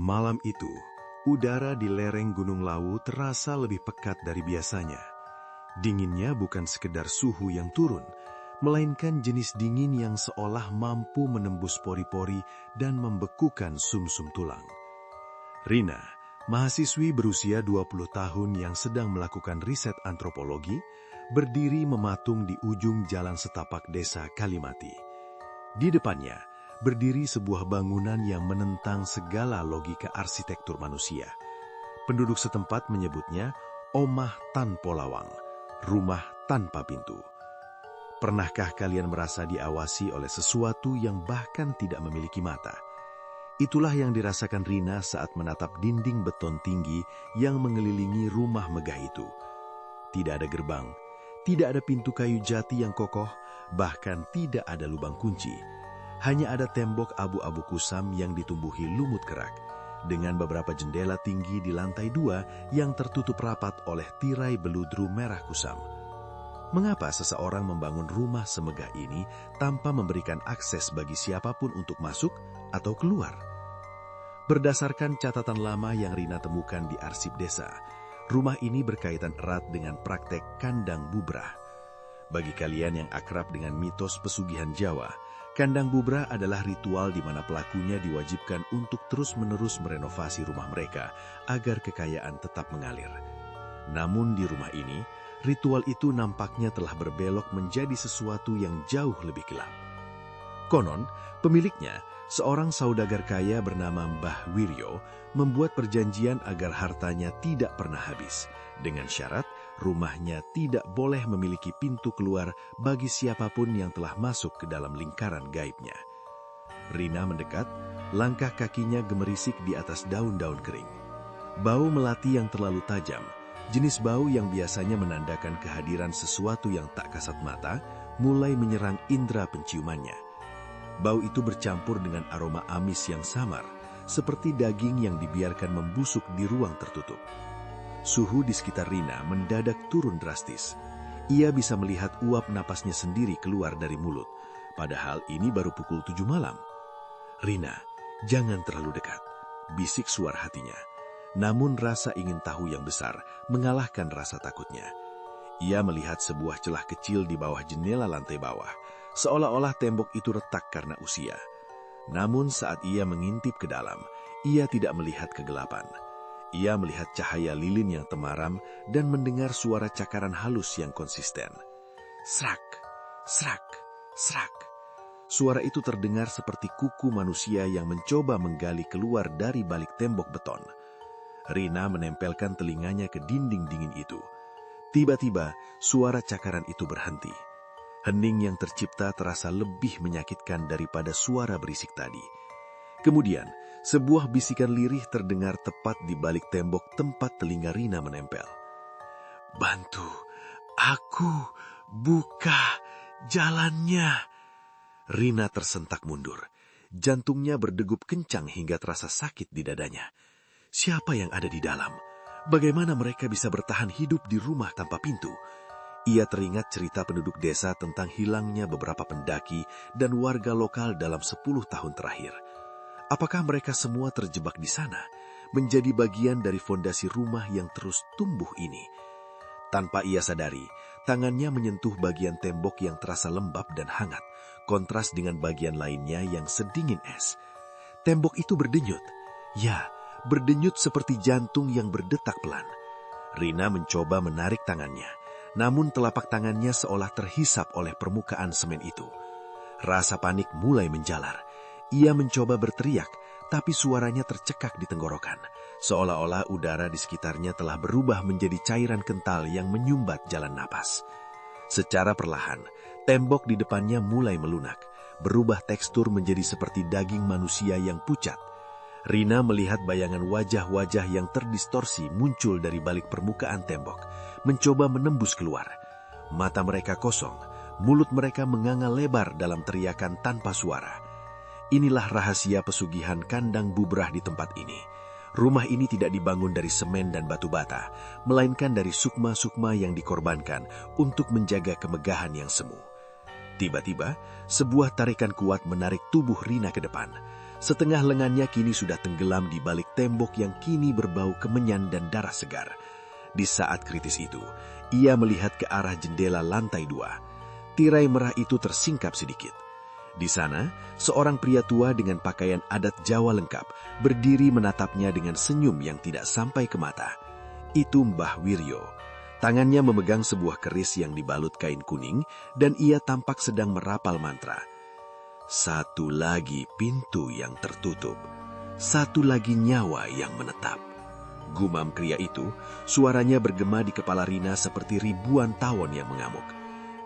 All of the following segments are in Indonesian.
Malam itu, udara di lereng Gunung Lawu terasa lebih pekat dari biasanya. Dinginnya bukan sekedar suhu yang turun, melainkan jenis dingin yang seolah mampu menembus pori-pori dan membekukan sumsum tulang. Rina, mahasiswi berusia 20 tahun yang sedang melakukan riset antropologi, berdiri mematung di ujung jalan setapak desa Kalimati. Di depannya, berdiri sebuah bangunan yang menentang segala logika arsitektur manusia. Penduduk setempat menyebutnya Omah Tan Polawang, rumah tanpa pintu. Pernahkah kalian merasa diawasi oleh sesuatu yang bahkan tidak memiliki mata? Itulah yang dirasakan Rina saat menatap dinding beton tinggi yang mengelilingi rumah megah itu. Tidak ada gerbang, tidak ada pintu kayu jati yang kokoh, bahkan tidak ada lubang kunci. Hanya ada tembok abu-abu kusam yang ditumbuhi lumut kerak, dengan beberapa jendela tinggi di lantai 2 yang tertutup rapat oleh tirai beludru merah kusam. Mengapa seseorang membangun rumah semegah ini tanpa memberikan akses bagi siapapun untuk masuk atau keluar? Berdasarkan catatan lama yang Rina temukan di arsip desa, rumah ini berkaitan erat dengan praktek kandang bubrah. Bagi kalian yang akrab dengan mitos pesugihan Jawa, kandang bubrah adalah ritual di mana pelakunya diwajibkan untuk terus-menerus merenovasi rumah mereka agar kekayaan tetap mengalir. Namun di rumah ini, ritual itu nampaknya telah berbelok menjadi sesuatu yang jauh lebih gelap. Konon, pemiliknya, seorang saudagar kaya bernama Mbah Wiryo, membuat perjanjian agar hartanya tidak pernah habis, dengan syarat rumahnya tidak boleh memiliki pintu keluar bagi siapapun yang telah masuk ke dalam lingkaran gaibnya. Rina mendekat, langkah kakinya gemerisik di atas daun-daun kering. Bau melati yang terlalu tajam, jenis bau yang biasanya menandakan kehadiran sesuatu yang tak kasat mata, mulai menyerang indera penciumannya. Bau itu bercampur dengan aroma amis yang samar, seperti daging yang dibiarkan membusuk di ruang tertutup. Suhu di sekitar Rina mendadak turun drastis. Ia bisa melihat uap napasnya sendiri keluar dari mulut, padahal ini baru pukul 7 malam. "Rina, jangan terlalu dekat," bisik suara hatinya. Namun rasa ingin tahu yang besar mengalahkan rasa takutnya. Ia melihat sebuah celah kecil di bawah jendela lantai bawah, seolah-olah tembok itu retak karena usia. Namun saat ia mengintip ke dalam, ia tidak melihat kegelapan. Ia melihat cahaya lilin yang temaram dan mendengar suara cakaran halus yang konsisten. Srak, srak, srak. Suara itu terdengar seperti kuku manusia yang mencoba menggali keluar dari balik tembok beton. Rina menempelkan telinganya ke dinding dingin itu. Tiba-tiba, suara cakaran itu berhenti. Hening yang tercipta terasa lebih menyakitkan daripada suara berisik tadi. Kemudian, sebuah bisikan lirih terdengar tepat di balik tembok tempat telinga Rina menempel. "Bantu, aku buka jalannya." Rina tersentak mundur. Jantungnya berdegup kencang hingga terasa sakit di dadanya. Siapa yang ada di dalam? Bagaimana mereka bisa bertahan hidup di rumah tanpa pintu? Ia teringat cerita penduduk desa tentang hilangnya beberapa pendaki dan warga lokal dalam 10 tahun terakhir. Apakah mereka semua terjebak di sana, menjadi bagian dari fondasi rumah yang terus tumbuh ini? Tanpa ia sadari, tangannya menyentuh bagian tembok yang terasa lembab dan hangat, kontras dengan bagian lainnya yang sedingin es. Tembok itu berdenyut. Ya, berdenyut seperti jantung yang berdetak pelan. Rina mencoba menarik tangannya, namun telapak tangannya seolah terhisap oleh permukaan semen itu. Rasa panik mulai menjalar. Ia mencoba berteriak, tapi suaranya tercekak di tenggorokan, seolah-olah udara di sekitarnya telah berubah menjadi cairan kental yang menyumbat jalan napas. Secara perlahan, tembok di depannya mulai melunak, berubah tekstur menjadi seperti daging manusia yang pucat. Rina melihat bayangan wajah-wajah yang terdistorsi muncul dari balik permukaan tembok, mencoba menembus keluar. Mata mereka kosong, mulut mereka menganga lebar dalam teriakan tanpa suara. Inilah rahasia pesugihan kandang bubrah di tempat ini. Rumah ini tidak dibangun dari semen dan batu bata, melainkan dari sukma-sukma yang dikorbankan untuk menjaga kemegahan yang semu. Tiba-tiba, sebuah tarikan kuat menarik tubuh Rina ke depan. Setengah lengannya kini sudah tenggelam di balik tembok yang kini berbau kemenyan dan darah segar. Di saat kritis itu, ia melihat ke arah jendela lantai 2. Tirai merah itu tersingkap sedikit. Di sana, seorang pria tua dengan pakaian adat Jawa lengkap berdiri menatapnya dengan senyum yang tidak sampai ke mata. Itu Mbah Wiryo. Tangannya memegang sebuah keris yang dibalut kain kuning dan ia tampak sedang merapal mantra. Satu lagi pintu yang tertutup, satu lagi nyawa yang menetap. Gumam pria itu, suaranya bergema di kepala Rina seperti ribuan tawon yang mengamuk.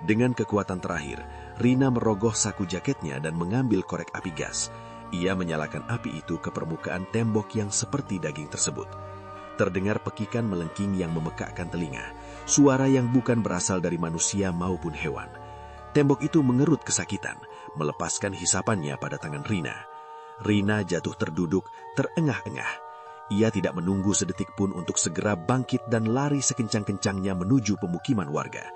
Dengan kekuatan terakhir, Rina merogoh saku jaketnya dan mengambil korek api gas. Ia menyalakan api itu ke permukaan tembok yang seperti daging tersebut. Terdengar pekikan melengking yang memekakkan telinga, suara yang bukan berasal dari manusia maupun hewan. Tembok itu mengerut kesakitan, melepaskan hisapannya pada tangan Rina. Rina jatuh terduduk, terengah-engah. Ia tidak menunggu sedetik pun untuk segera bangkit dan lari sekencang-kencangnya menuju pemukiman warga.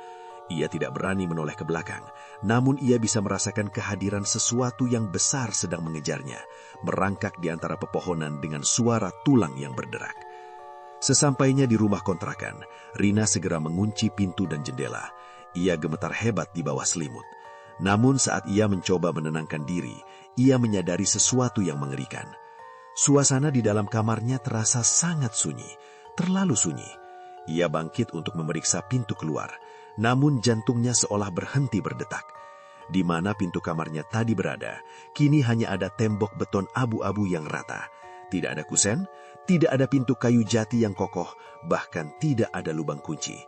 Ia tidak berani menoleh ke belakang, namun ia bisa merasakan kehadiran sesuatu yang besar sedang mengejarnya, merangkak di antara pepohonan dengan suara tulang yang berderak. Sesampainya di rumah kontrakan, Rina segera mengunci pintu dan jendela. Ia gemetar hebat di bawah selimut. Namun saat ia mencoba menenangkan diri, ia menyadari sesuatu yang mengerikan. Suasana di dalam kamarnya terasa sangat sunyi, terlalu sunyi. Ia bangkit untuk memeriksa pintu keluar, namun jantungnya seolah berhenti berdetak. Di mana pintu kamarnya tadi berada, kini hanya ada tembok beton abu-abu yang rata. Tidak ada kusen, tidak ada pintu kayu jati yang kokoh, bahkan tidak ada lubang kunci.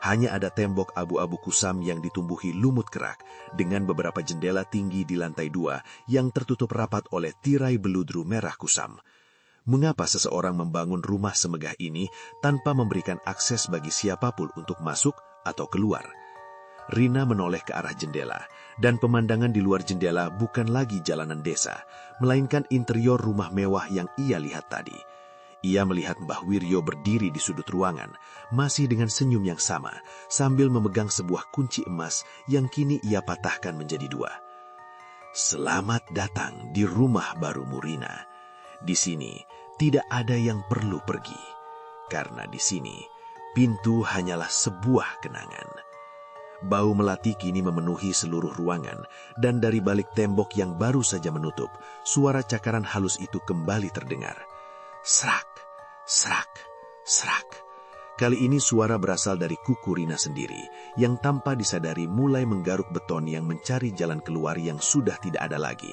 Hanya ada tembok abu-abu kusam yang ditumbuhi lumut kerak dengan beberapa jendela tinggi di lantai 2 yang tertutup rapat oleh tirai beludru merah kusam. Mengapa seseorang membangun rumah semegah ini tanpa memberikan akses bagi siapapun untuk masuk atau keluar? Rina menoleh ke arah jendela, dan pemandangan di luar jendela bukan lagi jalanan desa, melainkan interior rumah mewah yang ia lihat tadi. Ia melihat Mbah Wiryo berdiri di sudut ruangan, masih dengan senyum yang sama, sambil memegang sebuah kunci emas yang kini ia patahkan menjadi 2. Selamat datang di rumah baru Rina. Di sini tidak ada yang perlu pergi, karena di sini pintu hanyalah sebuah kenangan. Bau melati kini memenuhi seluruh ruangan, dan dari balik tembok yang baru saja menutup, suara cakaran halus itu kembali terdengar. Serak, serak, serak. Kali ini suara berasal dari kuku Rina sendiri, yang tanpa disadari mulai menggaruk beton yang mencari jalan keluar yang sudah tidak ada lagi.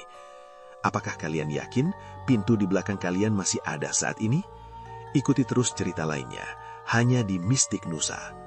Apakah kalian yakin pintu di belakang kalian masih ada saat ini? Ikuti terus cerita lainnya, hanya di Mistik Nusa.